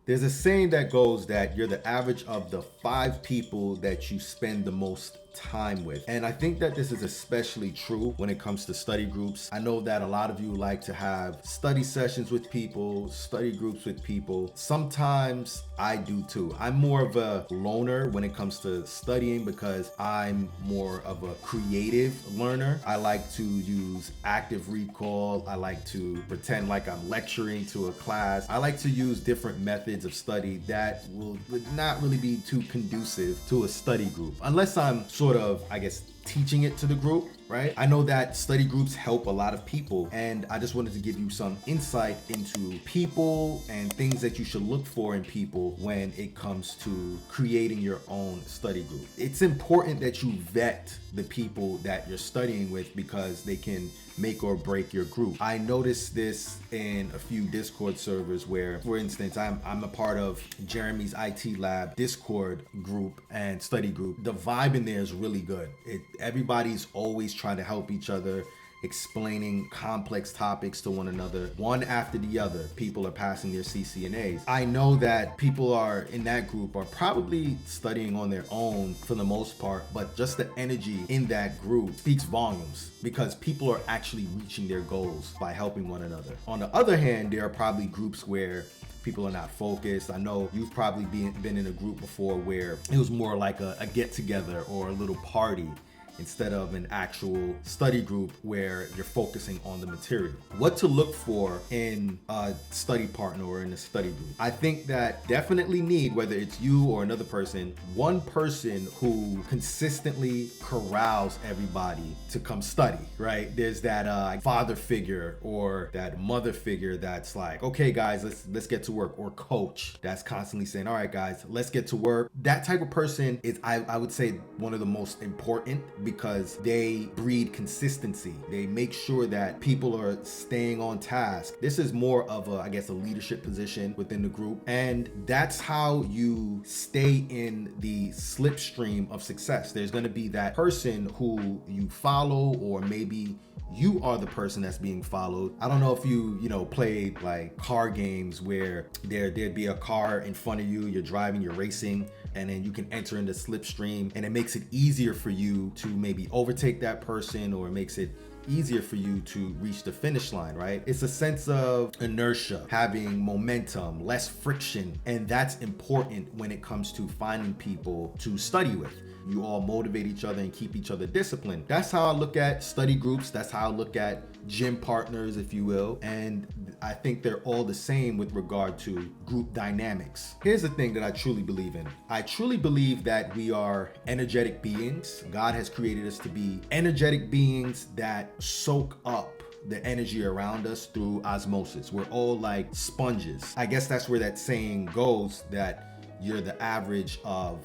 There's a saying that goes that you're the average of the 5 people that you spend the most time with. And I think that this is especially true when it comes to study groups. I know that a lot of you like to have study sessions with people, study groups with people. Sometimes I do too. I'm more of a loner when it comes to studying because I'm more of a creative learner. I like to use active recall. I like to pretend like I'm lecturing to a class. I like to use different methods of study that would not really be too conducive to a study group unless I'm sort of, I guess, teaching it to the group, right? I know that study groups help a lot of people, and I just wanted to give you some insight into people and things that you should look for in people when it comes to creating your own study group. It's important that you vet the people that you're studying with because they can make or break your group. I noticed this in a few Discord servers where, for instance, I'm a part of Jeremy's IT Lab Discord group and study group. The vibe in there is really good. Everybody's always trying to help each other, explaining complex topics to one another, one after the other. People are passing their CCNAs. I know that people are in that group are probably studying on their own for the most part, but just the energy in that group speaks volumes because people are actually reaching their goals by helping one another. On the other hand, there are probably groups where people are not focused. I know you've probably been in a group before where it was more like a get together or a little party instead of an actual study group where you're focusing on the material. What to look for in a study partner or in a study group. I think that definitely need, whether it's you or another person, one person who consistently corrals everybody to come study, right? There's that father figure or that mother figure that's like, okay guys, let's get to work, or coach that's constantly saying, all right guys, let's get to work. That type of person is, I would say, one of the most important because they breed consistency. They make sure that people are staying on task. This is more of a, I guess, a leadership position within the group. And that's how you stay in the slipstream of success. There's going to be that person who you follow, or maybe you are the person that's being followed. I don't know if you played like car games where there'd be a car in front of you, you're driving, you're racing, and then you can enter into slipstream, and it makes it easier for you to maybe overtake that person, or it makes it easier for you to reach the finish line, right? It's a sense of inertia, having momentum, less friction, and that's important when it comes to finding people to study with. You all motivate each other and keep each other disciplined. That's how I look at study groups. That's how I look at gym partners, if you will. And I think they're all the same with regard to group dynamics. Here's the thing that I truly believe in. I truly believe that we are energetic beings. God has created us to be energetic beings that soak up the energy around us through osmosis. We're all like sponges. I guess that's where that saying goes, that you're the average of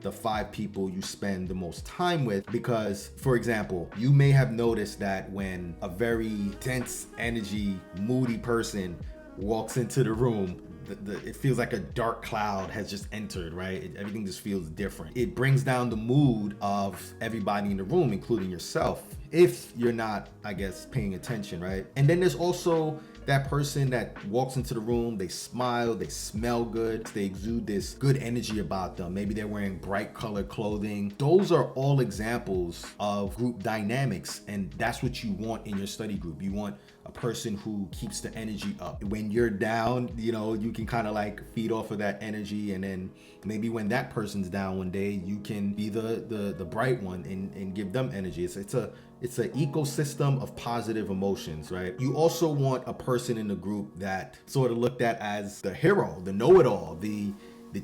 the 5 people you spend the most time with. Because, for example, you may have noticed that when a very dense energy, moody person walks into the room, it feels like a dark cloud has just entered, right? Everything just feels different. It brings down the mood of everybody in the room, including yourself, if you're not, I guess, paying attention, right? And then there's also that person that walks into the room, they smile, they smell good, they exude this good energy about them. Maybe they're wearing bright colored clothing. Those are all examples of group dynamics, and that's what you want in your study group. You want a person who keeps the energy up. When you're down, you can kind of like feed off of that energy, and then maybe when that person's down one day, you can be the bright one and give them energy. It's an ecosystem of positive emotions, right? You also want a person in the group that sort of looked at as the hero, the know-it-all, the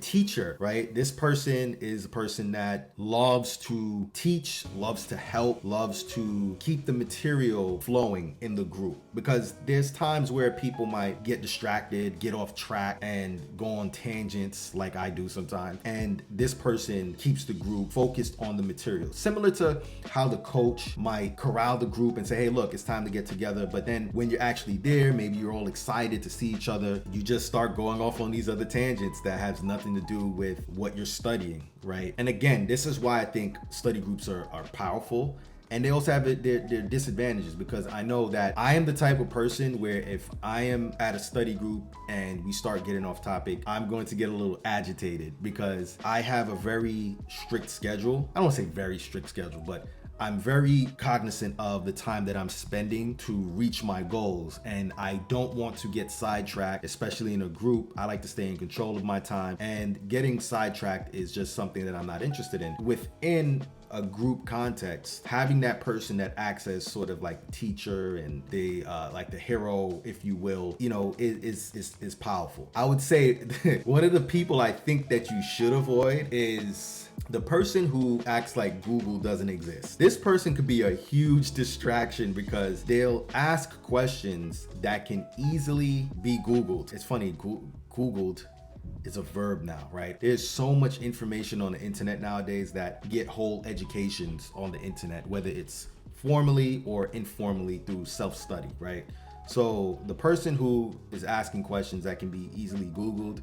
teacher, right? This person is a person that loves to teach, loves to help, loves to keep the material flowing in the group. Because there's times where people might get distracted, get off track, and go on tangents like I do sometimes. And this person keeps the group focused on the material. Similar to how the coach might corral the group and say, hey, look, it's time to get together. But then when you're actually there, maybe you're all excited to see each other, you just start going off on these other tangents that has nothing to do with what you're studying, right? And again, this is why I think study groups are powerful. And they also have their disadvantages, because I know that I am the type of person where if I am at a study group and we start getting off topic, I'm going to get a little agitated because I have a very strict schedule. I don't want to say very strict schedule, but I'm very cognizant of the time that I'm spending to reach my goals, and I don't want to get sidetracked, especially in a group. I like to stay in control of my time, and getting sidetracked is just something that I'm not interested in. Within a group context, having that person that acts as sort of like teacher and the like the hero, if you will, you know, is powerful. I would say one of the people I think that you should avoid is the person who acts like Google doesn't exist. This person could be a huge distraction because they'll ask questions that can easily be Googled. It's funny, Googled is a verb now, right? There's so much information on the internet nowadays that get whole educations on the internet, whether it's formally or informally through self-study, right? So the person who is asking questions that can be easily Googled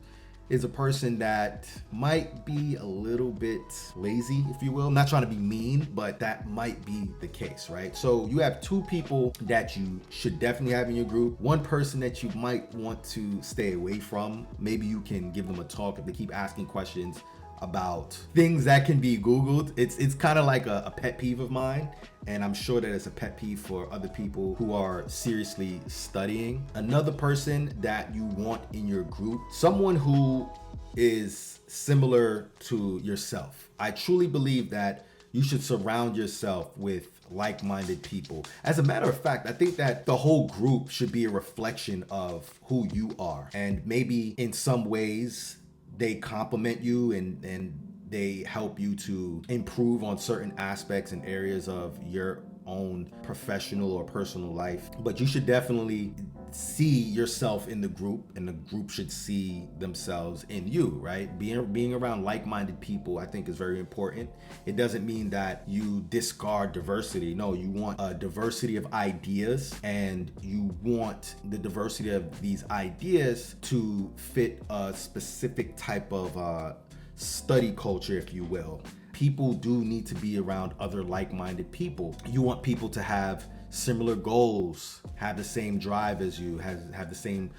is a person that might be a little bit lazy, if you will. I'm not trying to be mean, but that might be the case, right? So you have two people that you should definitely have in your group. One person that you might want to stay away from. Maybe you can give them a talk if they keep asking questions about things that can be Googled. It's kind of like a pet peeve of mine, and I'm sure that it's a pet peeve for other people who are seriously studying. Another person that you want in your group, someone who is similar to yourself. I truly believe that you should surround yourself with like-minded people. As a matter of fact, I think that the whole group should be a reflection of who you are, and maybe in some ways they complement you and they help you to improve on certain aspects and areas of your own professional or personal life. But you should definitely see yourself in the group, and the group should see themselves in you, right? Being around like-minded people, I think, is very important. It doesn't mean that you discard diversity. No, you want a diversity of ideas, and you want the diversity of these ideas to fit a specific type of study culture, if you will. People do need to be around other like-minded people. You want people to have similar goals, have the same drive as you, have the same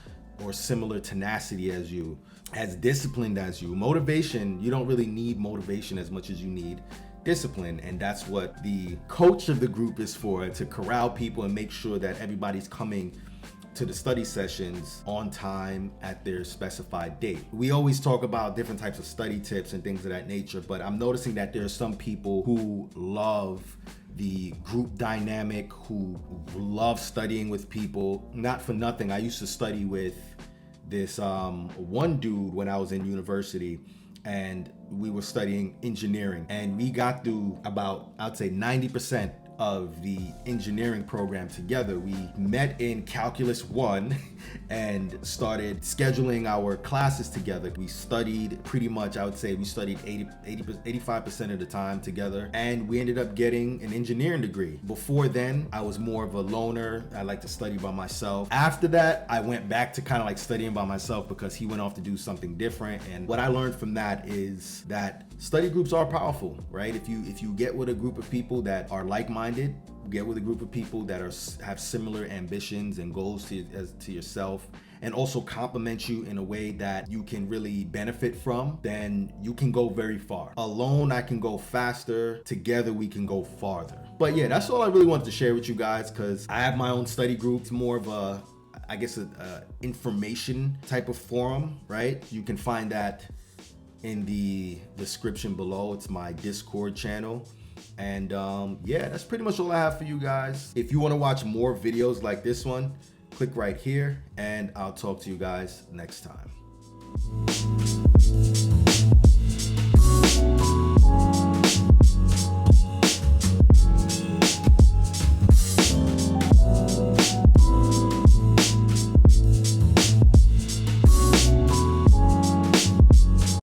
or similar tenacity as you, as disciplined as you. Motivation, you don't really need motivation as much as you need discipline, and that's what the coach of the group is for, to corral people and make sure that everybody's coming to the study sessions on time at their specified date. We always talk about different types of study tips and things of that nature, but I'm noticing that there are some people who love the group dynamic, who love studying with people. Not for nothing, I used to study with this one dude when I was in university, and we were studying engineering, and we got through about, I'd say 90% of the engineering program together. We met in Calculus 1 and started scheduling our classes together. We studied pretty much, I would say we studied 85% of the time together, and we ended up getting an engineering degree. Before then, I was more of a loner. I like to study by myself. After that, I went back to kind of like studying by myself because he went off to do something different. And what I learned from that is that study groups are powerful, right? If you get with a group of people that are like-minded, get with a group of people that have similar ambitions and goals to yourself, and also complement you in a way that you can really benefit from, then you can go very far. Alone, I can go faster. Together, we can go farther. But yeah, that's all I really wanted to share with you guys, because I have my own study group. It's more of a, I guess, a information type of forum, right? You can find that in the description below. It's my Discord channel. And yeah, that's pretty much all I have for you guys. If you want to watch more videos like this one, click right here, and I'll talk to you guys next time.